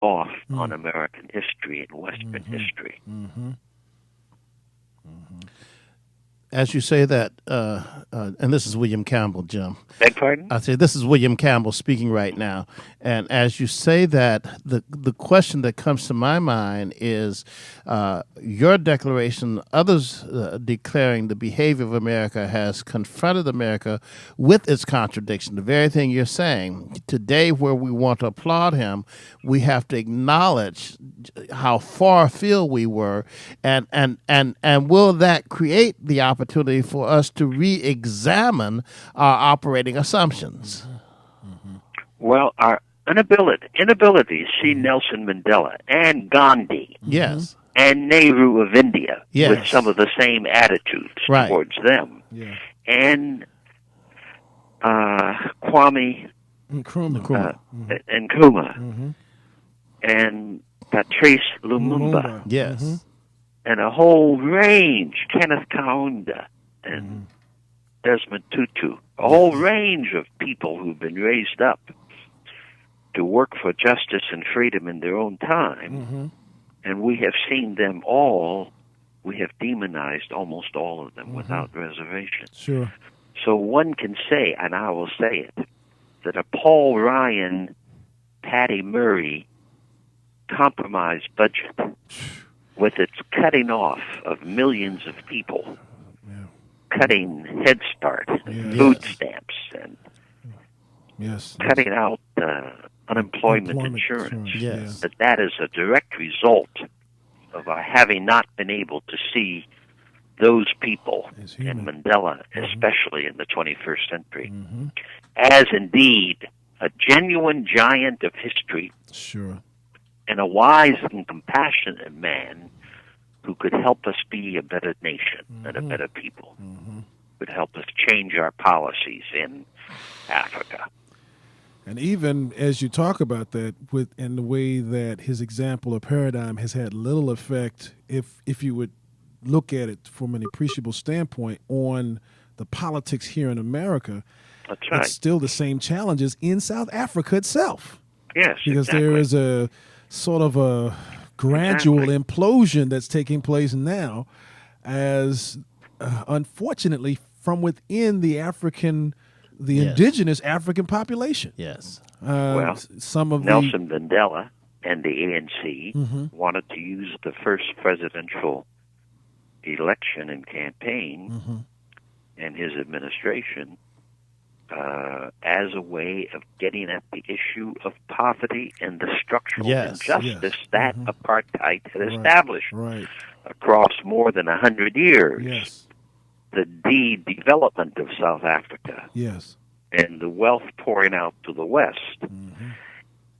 off on American history and Western history. As you say that, and this is William Campbell, Jim. Beg pardon? I say this is William Campbell speaking right now, and as you say that, the question that comes to my mind is your declaration, others declaring the behavior of America has confronted America with its contradiction. The very thing you're saying today, where we want to applaud him, we have to acknowledge how far afield we were, and will that create the opportunity for us to re-examine our operating assumptions? Well, our inability to see Nelson Mandela and Gandhi Yes. and Nehru of India Yes. with some of the same attitudes Right. towards them, Yeah. and Kwame Nkrumah. Nkrumah and Patrice Lumumba Yes. and a whole range, Kenneth Kaunda and Desmond Tutu, a whole range of people who've been raised up to work for justice and freedom in their own time. And we have seen them all, we have demonized almost all of them without reservation. Sure. So one can say, and I will say it, that a Paul Ryan, Patty Murray compromise budget with its cutting off of millions of people, cutting Head Start, food stamps, and Yes. cutting out unemployment insurance, Yes. that is a direct result of our having not been able to see those people, As and human. Mandela especially in the 21st century, as indeed a genuine giant of history Sure. and a wise and compassionate man who could help us be a better nation and a better people, could help us change our policies in Africa. And even as you talk about that, with in the way that his example or paradigm has had little effect, if you would look at it from an appreciable standpoint on the politics here in America, That's right. it's still the same challenges in South Africa itself. Yes, Because exactly. there is a sort of a gradual implosion that's taking place now, as unfortunately from within the Yes. indigenous African population. Yes. Well, Some of Nelson Mandela and the ANC wanted to use the first presidential election and campaign and his administration as a way of getting at the issue of poverty and the structural Yes, injustice that apartheid had established right. across more than 100 years. Yes. The development of South Africa Yes. and the wealth pouring out to the West.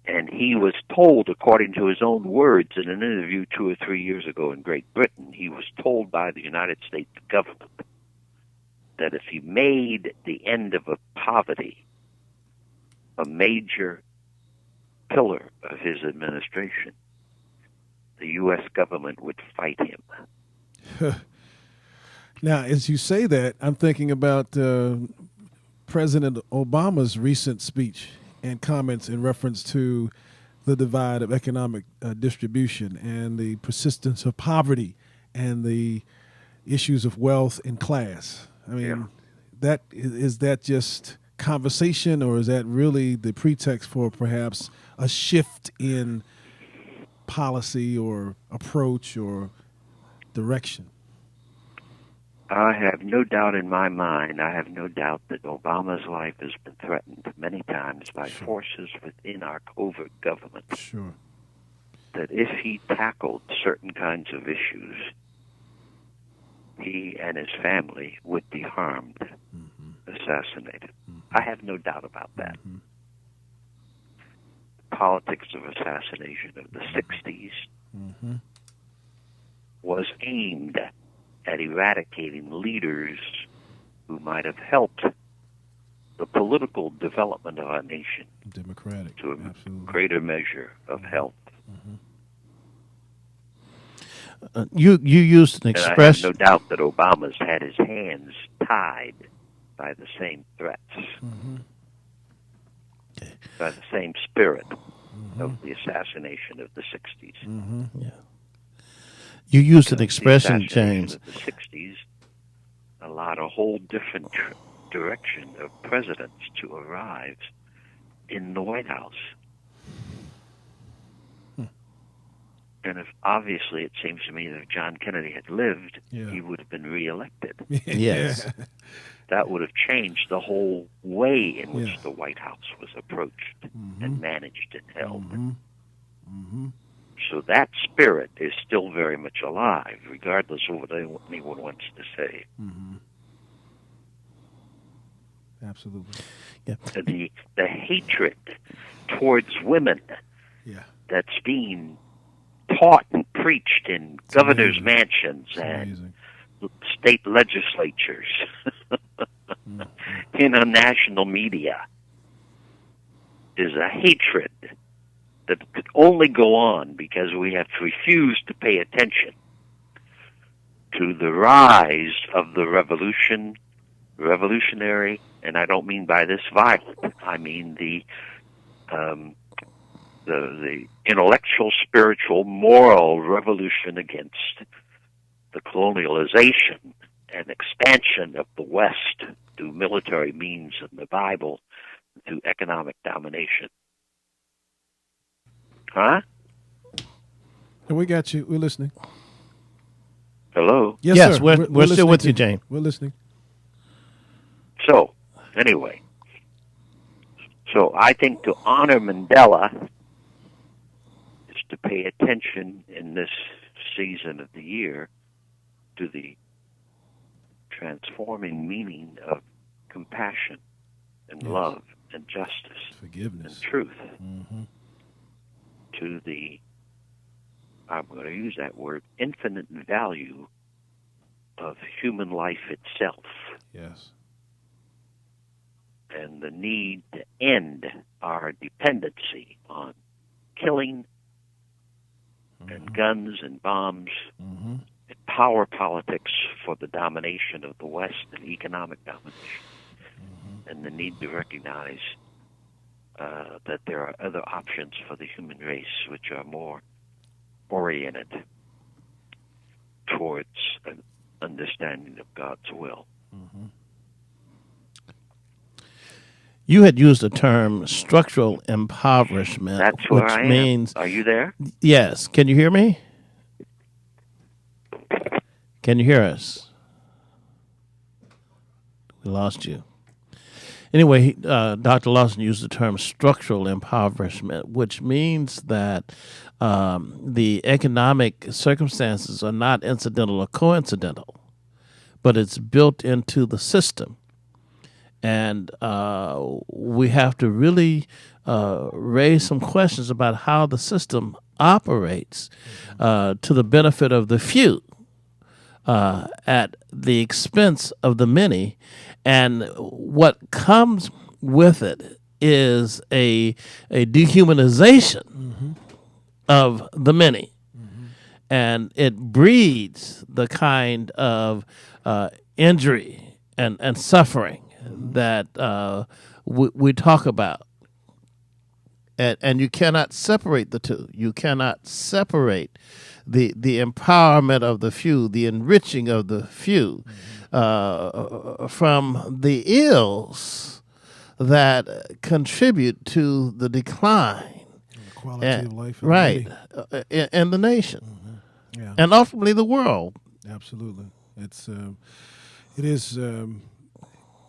And he was told, according to his own words in an interview 2 or 3 years ago in Great Britain, he was told by the United States government that if he made the end of poverty a major pillar of his administration, the U.S. government would fight him. Now, as you say that, I'm thinking about President Obama's recent speech and comments in reference to the divide of economic distribution and the persistence of poverty and the issues of wealth and class. I mean, that is that just conversation, or is that really the pretext for perhaps a shift in policy or approach or direction? I have no doubt in my mind, I have no doubt that Obama's life has been threatened many times by forces within our covert government. Sure. That if he tackled certain kinds of issues, he and his family would be harmed, assassinated. I have no doubt about that. The politics of assassination of the 60s was aimed at eradicating leaders who might have helped the political development of our nation Democratic. to a Absolutely. greater measure of health. You used an And I have expression. no doubt that Obama's had his hands tied by the same threats, by the same spirit. of the assassination of the 60s. Yeah. You used an The expression, assassination James. of the 60s allowed a whole different direction of presidents to arrive in the White House. And obviously, it seems to me that if John Kennedy had lived, he would have been reelected. Yes. That would have changed the whole way in which the White House was approached and managed and held. So that spirit is still very much alive, regardless of what anyone wants to say. Absolutely. Yeah. The hatred towards women that's being taught and preached in governors' mansions and state legislatures, in a national media, is a hatred that could only go on because we have refused to pay attention to the rise of the revolutionary, and I don't mean by this violent, I mean the intellectual, spiritual, moral revolution against the colonialization and expansion of the West through military means in the Bible, through economic domination. Huh? We got you. We're listening. Hello? Yes, sir. we're still with you, listening. James. We're listening. So, anyway. So I think to honor Mandela is to pay attention in this season of the year to the transforming meaning of compassion and love and justice, forgiveness, and truth, to the, I'm going to use that word, infinite value of human life itself. Yes. And the need to end our dependency on killing and guns and bombs and power politics for the domination of the West and economic domination, and the need to recognize that there are other options for the human race which are more oriented towards an understanding of God's will. You had used the term structural impoverishment, That's where which I am. means Are you there? yes. Can you hear me? Can you hear us? We lost you. Anyway, Dr. Lawson used the term structural impoverishment, which means that the economic circumstances are not incidental or coincidental, but it's built into the system. And we have to really raise some questions about how the system operates to the benefit of the few at the expense of the many. And what comes with it is a dehumanization of the many. And it breeds the kind of injury and suffering that we talk about. And you cannot separate the two. You cannot separate the empowerment of the few, the enriching of the few, from the ills that contribute to the decline, the quality of life, in the nation, Yeah. and ultimately the world. Absolutely, it is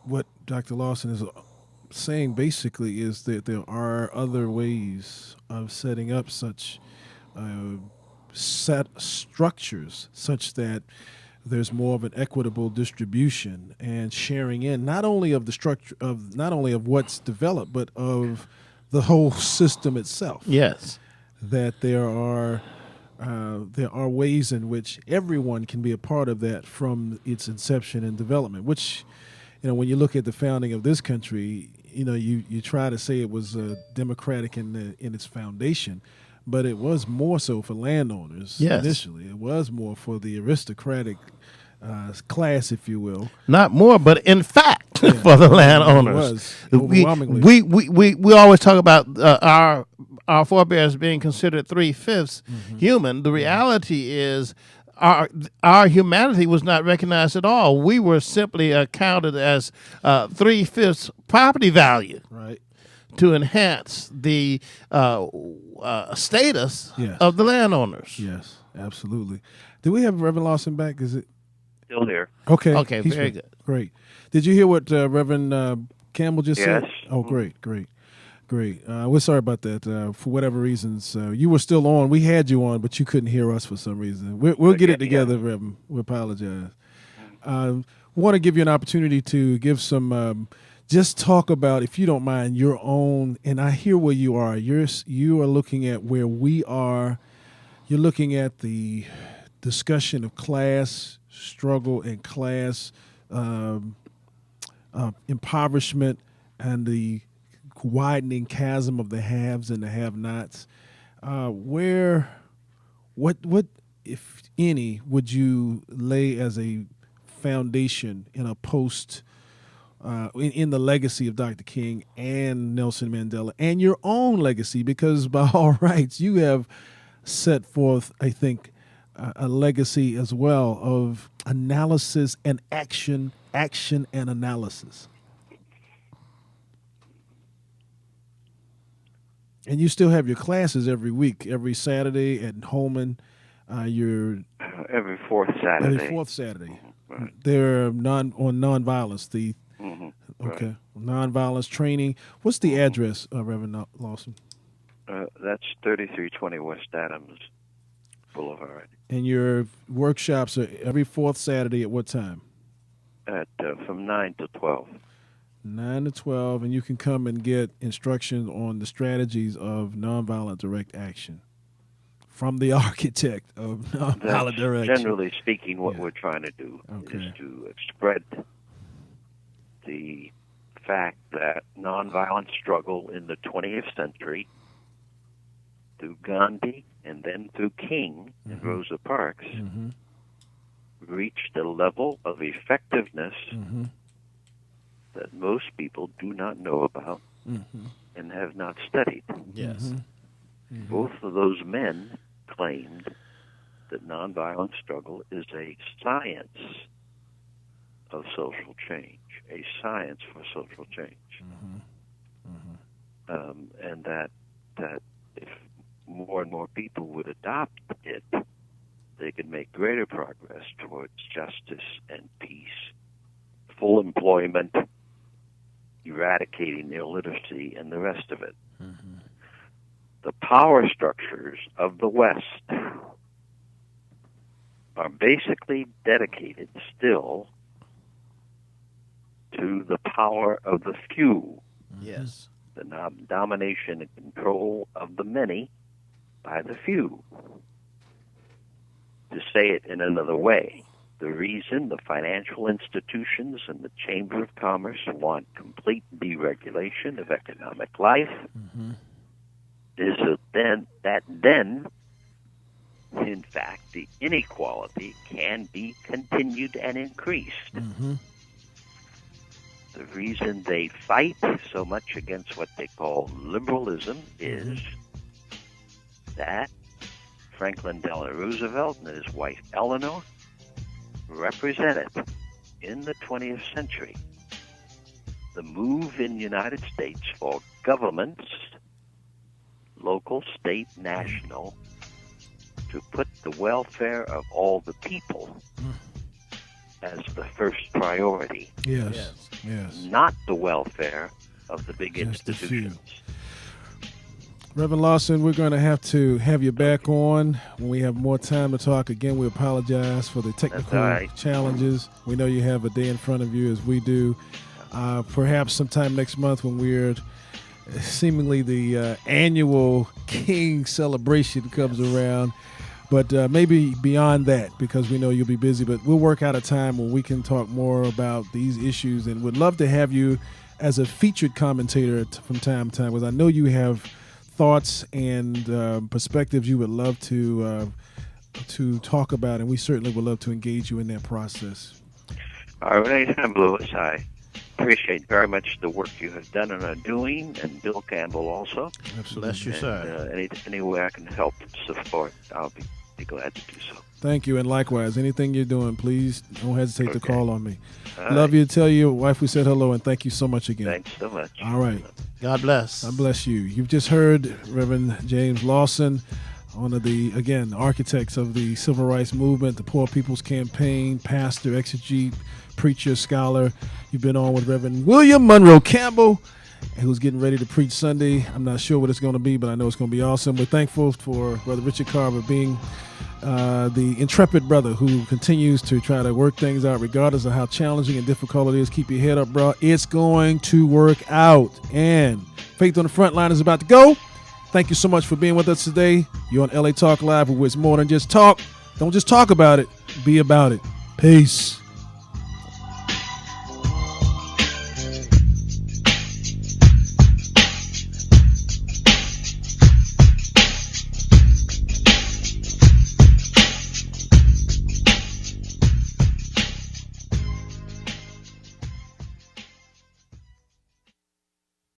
what Dr. Lawson is saying. Basically, is that there are other ways of setting up such set structures, such that there's more of an equitable distribution and sharing in, not only of the structure of not only of what's developed, but of the whole system itself. Yes. That there are ways in which everyone can be a part of that from its inception and development. Which, when you look at the founding of this country, you try to say it was democratic in its foundation, but it was more so for landowners initially. It was more for the aristocratic class, if you will. Not more, but in fact, for the landowners. It was overwhelmingly. We always talk about our forebears being considered 3/5 human. The reality is our humanity was not recognized at all. We were simply counted as 3/5 property value. Right. To enhance the status of the landowners. Yes, absolutely. Do we have Reverend Lawson back? Is it Still there. okay? Okay, He's very back. good. Great. Did you hear what Reverend Campbell just said? Yes. Oh, great. We're sorry about that. For whatever reasons, you were still on. We had you on, but you couldn't hear us for some reason. We'll get it together, Reverend. We apologize. Want to give you an opportunity to give some. Just talk about, if you don't mind, your own. And I hear where you are. You are looking at where we are. You're looking at the discussion of class struggle and class impoverishment and the widening chasm of the haves and the have-nots. What, if any, would you lay as a foundation in a post? In the legacy of Dr. King and Nelson Mandela and your own legacy, because by all rights, you have set forth, I think, a legacy as well of analysis and action and analysis. And you still have your classes every week, every Saturday at Holman. Every fourth Saturday. Every fourth Saturday. Right. They're on nonviolence. Okay. Nonviolence training. What's the address, Reverend Lawson? That's 3320 West Adams Boulevard. And your workshops are every fourth Saturday at what time? From 9 to 12. 9 to 12, and you can come and get instructions on the strategies of nonviolent direct action from the architect of nonviolent direct action. Generally speaking, what we're trying to do is to spread the fact that nonviolent struggle in the 20th century, through Gandhi and then through King and Rosa Parks, reached a level of effectiveness that most people do not know about and have not studied. Yes. Both of those men claimed that nonviolent struggle is a science of social change, a science for social change. And that if more and more people would adopt it, they could make greater progress towards justice and peace, full employment, eradicating illiteracy, and the rest of it. The power structures of the West are basically dedicated still to the power of the few. Yes. The domination and control of the many by the few. To say it in another way, the reason the financial institutions and the Chamber of Commerce want complete deregulation of economic life is that then, in fact, the inequality can be continued and increased. The reason they fight so much against what they call liberalism is that Franklin Delano Roosevelt and his wife Eleanor represented in the 20th century the move in the United States for governments, local, state, national, to put the welfare of all the people as the first priority. Yes. Not the welfare of the big Just the few. institutions. Reverend Lawson, we're going to have you back on when we have more time to talk. Again, we apologize for the technical challenges. We know you have a day in front of you, as we do. Perhaps sometime next month when we're seemingly the annual King celebration comes around. But maybe beyond that, because we know you'll be busy. But we'll work out a time when we can talk more about these issues, and would love to have you as a featured commentator from time to time, because I know you have thoughts and perspectives you would love to talk about, and we certainly would love to engage you in that process. All right, anytime, Louis. I appreciate very much the work you have done and are doing, and Bill Campbell also. Absolutely. Bless you, sir. Any way I can help and support, I'll be glad to do so. Thank you, and likewise, anything you're doing, please don't hesitate to Okay. call on me. All Love right. you. Tell your wife we said hello, and thank you so much again. Thanks so much. All right. God bless. God bless you. You've just heard Reverend James Lawson, one of the, again, architects of the Civil Rights Movement, the Poor People's Campaign, pastor, exegete, preacher, scholar. You've been on with Reverend William Monroe Campbell, who's getting ready to preach Sunday. I'm not sure what it's going to be, but I know it's going to be awesome. We're thankful for Brother Richard Carver being the intrepid brother who continues to try to work things out regardless of how challenging and difficult it is. Keep your head up, bro. It's going to work out. And Faith on the Front Line is about to go. Thank you so much for being with us today. You're on LA Talk Live, where it's more than just talk. Don't just talk about it. Be about it. Peace.